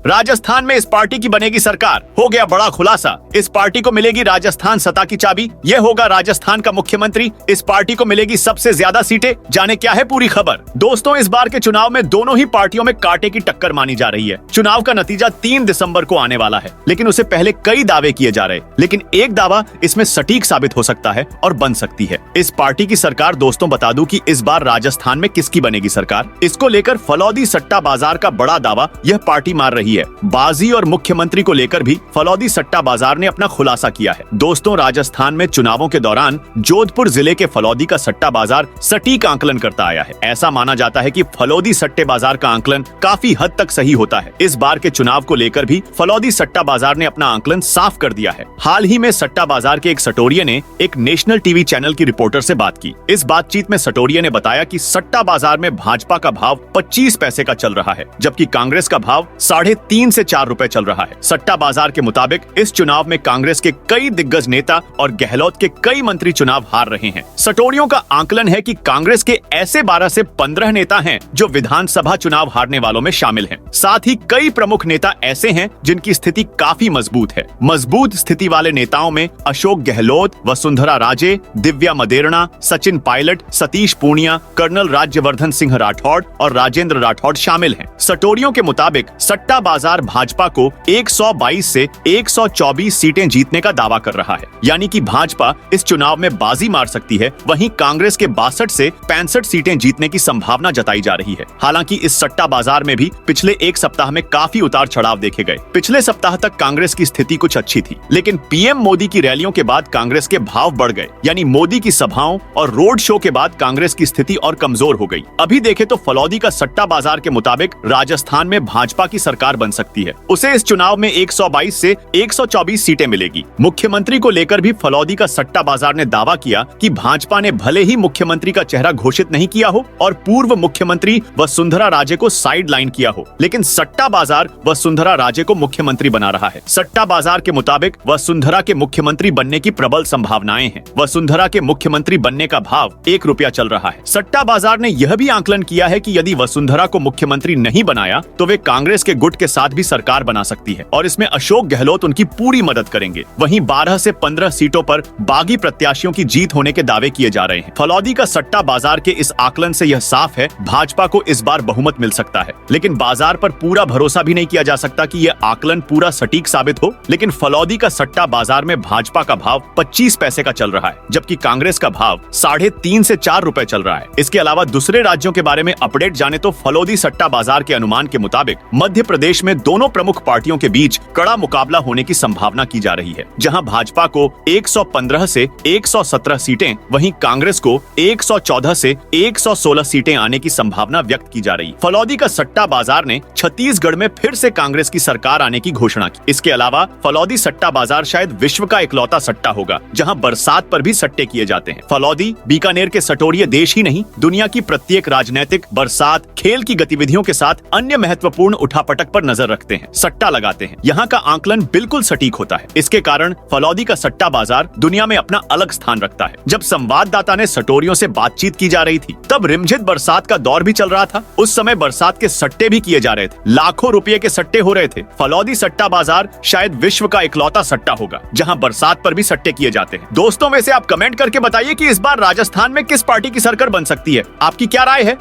राजस्थान में इस पार्टी की बनेगी सरकार। हो गया बड़ा खुलासा, इस पार्टी को मिलेगी राजस्थान सत्ता की चाबी। यह होगा राजस्थान का मुख्यमंत्री। इस पार्टी को मिलेगी सबसे ज्यादा सीटें। जाने क्या है पूरी खबर। दोस्तों, इस बार के चुनाव में दोनों ही पार्टियों में कांटे की टक्कर मानी जा रही है। चुनाव का नतीजा 3 दिसंबर को आने वाला है, लेकिन उससे पहले कई दावे किए जा रहे, लेकिन एक दावा इसमें सटीक साबित हो सकता है और बन सकती है। इस पार्टी की सरकार, दोस्तों बता दूं कि इस बार राजस्थान में किसकी बनेगी सरकार, इसको लेकर फलौदी सट्टा बाजार का बड़ा दावा यह पार्टी मार रही है। बाजी और मुख्यमंत्री को लेकर भी फलौदी सट्टा बाजार ने अपना खुलासा किया है। दोस्तों, राजस्थान में चुनावों के दौरान जोधपुर जिले के फलौदी का सट्टा बाजार सटीक आंकलन करता आया है। ऐसा माना जाता है कि फलौदी सट्टे बाजार का आंकलन काफी हद तक सही होता है। इस बार के चुनाव को लेकर भी फलौदी सट्टा बाजार ने अपना आंकलन साफ कर दिया है। हाल ही में सट्टा बाजार के एक सटोरिये ने एक नेशनल टीवी चैनल की रिपोर्टर से बात की। इस बातचीत में सटोरिये ने बताया कि सट्टा बाजार में भाजपा का भाव 25 पैसे का चल रहा है, जबकि कांग्रेस का भाव 3.5 से 4 रुपए चल रहा है। सट्टा बाजार के मुताबिक इस चुनाव में कांग्रेस के कई दिग्गज नेता और गहलोत के कई मंत्री चुनाव हार रहे हैं। सटोरियों का आंकलन है कि कांग्रेस के ऐसे 12 से 15 नेता हैं जो विधानसभा चुनाव हारने वालों में शामिल हैं। साथ ही कई प्रमुख नेता ऐसे हैं जिनकी स्थिति काफी मजबूत है। मजबूत स्थिति वाले नेताओं में अशोक गहलोत, वसुंधरा राजे, दिव्या मदेरणा, सचिन पायलट, सतीश पूनिया, कर्नल राज्यवर्धन सिंह राठौड़ और राजेंद्र राठौड़ शामिल हैं। सटोरियों के मुताबिक सट्टा बाजार भाजपा को 122 से 124 सीटें जीतने का दावा कर रहा है, यानी कि भाजपा इस चुनाव में बाजी मार सकती है। वहीं कांग्रेस के 62 से 65 सीटें जीतने की संभावना जताई जा रही है। हालांकि इस सट्टा बाजार में भी पिछले एक सप्ताह में काफी उतार चढ़ाव देखे गए। पिछले सप्ताह तक कांग्रेस की स्थिति कुछ अच्छी थी, लेकिन पीएम मोदी की रैलियों के बाद कांग्रेस के भाव बढ़ गए, यानी मोदी की सभाओं और रोड शो के बाद कांग्रेस की स्थिति और कमजोर हो गई। अभी देखें तो फलौदी का सट्टा बाजार के मुताबिक राजस्थान में भाजपा की सरकार बन सकती है। उसे इस चुनाव में 122 से 124 सीटें मिलेगी। मुख्यमंत्री को लेकर भी फलौदी का सट्टा बाजार ने दावा किया कि भाजपा ने भले ही मुख्यमंत्री का चेहरा घोषित नहीं किया हो और पूर्व मुख्यमंत्री वसुंधरा राजे को साइड लाइन किया हो, लेकिन सट्टा बाजार वसुंधरा राजे को मुख्यमंत्री बना रहा है। सट्टा बाजार के मुताबिक वसुंधरा के मुख्यमंत्री बनने की प्रबल संभावनाएं हैं। वसुंधरा के मुख्यमंत्री बनने का भाव 1 रुपया चल रहा है। सट्टा बाजार ने यह भी आंकलन किया है कि यदि वसुंधरा को मुख्यमंत्री नहीं बनाया तो वे कांग्रेस के गुट के साथ भी सरकार बना सकती है और इसमें अशोक गहलोत उनकी पूरी मदद करेंगे। वहीं 12 से 15 सीटों पर बागी प्रत्याशियों की जीत होने के दावे किए जा रहे हैं। फलौदी का सट्टा बाजार के इस आकलन से यह साफ है, भाजपा को इस बार बहुमत मिल सकता है, लेकिन बाजार पर पूरा भरोसा भी नहीं किया जा सकता कि यह आकलन पूरा सटीक साबित हो। लेकिन फलौदी का सट्टा बाजार में भाजपा का भाव 25 पैसे का चल रहा है, जबकि कांग्रेस का भाव 3.5 से 4 रुपए चल रहा है। इसके अलावा दूसरे राज्यों के बारे में अपडेट जाने तो फलौदी सट्टा बाजार के अनुमान के मुताबिक मध्य प्रदेश में दोनों प्रमुख पार्टियों के बीच कड़ा मुकाबला होने की संभावना की जा रही है, जहां भाजपा को 115 से 117 सीटें, वहीं कांग्रेस को 114 से 116 सीटें आने की संभावना व्यक्त की जा रही। फलौदी का सट्टा बाजार ने छत्तीसगढ़ में फिर से कांग्रेस की सरकार आने की घोषणा की। इसके अलावा फलौदी सट्टा बाजार शायद विश्व का इकलौता सट्टा होगा जहां बरसात पर भी सट्टे किए जाते हैं। फलौदी, बीकानेर के सटोरिये देश ही नहीं, दुनिया की प्रत्येक राजनीतिक, बरसात, खेल की गतिविधियों के साथ अन्य महत्वपूर्ण उठापटक पर नजर रखते हैं, सट्टा लगाते हैं। यहाँ का आंकलन बिल्कुल सटीक होता है। इसके कारण फलौदी का सट्टा बाजार दुनिया में अपना अलग स्थान रखता है। जब संवाददाता ने सटोरियों से बातचीत की जा रही थी, तब रिमझिम बरसात का दौर भी चल रहा था। उस समय बरसात के सट्टे भी किए जा रहे थे, लाखों रुपए के सट्टे हो रहे थे। फलौदी सट्टा बाजार शायद विश्व का इकलौता सट्टा होगा जहां बरसात पर भी सट्टे किए जाते हैं। दोस्तों, वैसे आप कमेंट करके बताइए कि इस बार राजस्थान में किस पार्टी की सरकार बन सकती है। आपकी क्या राय है?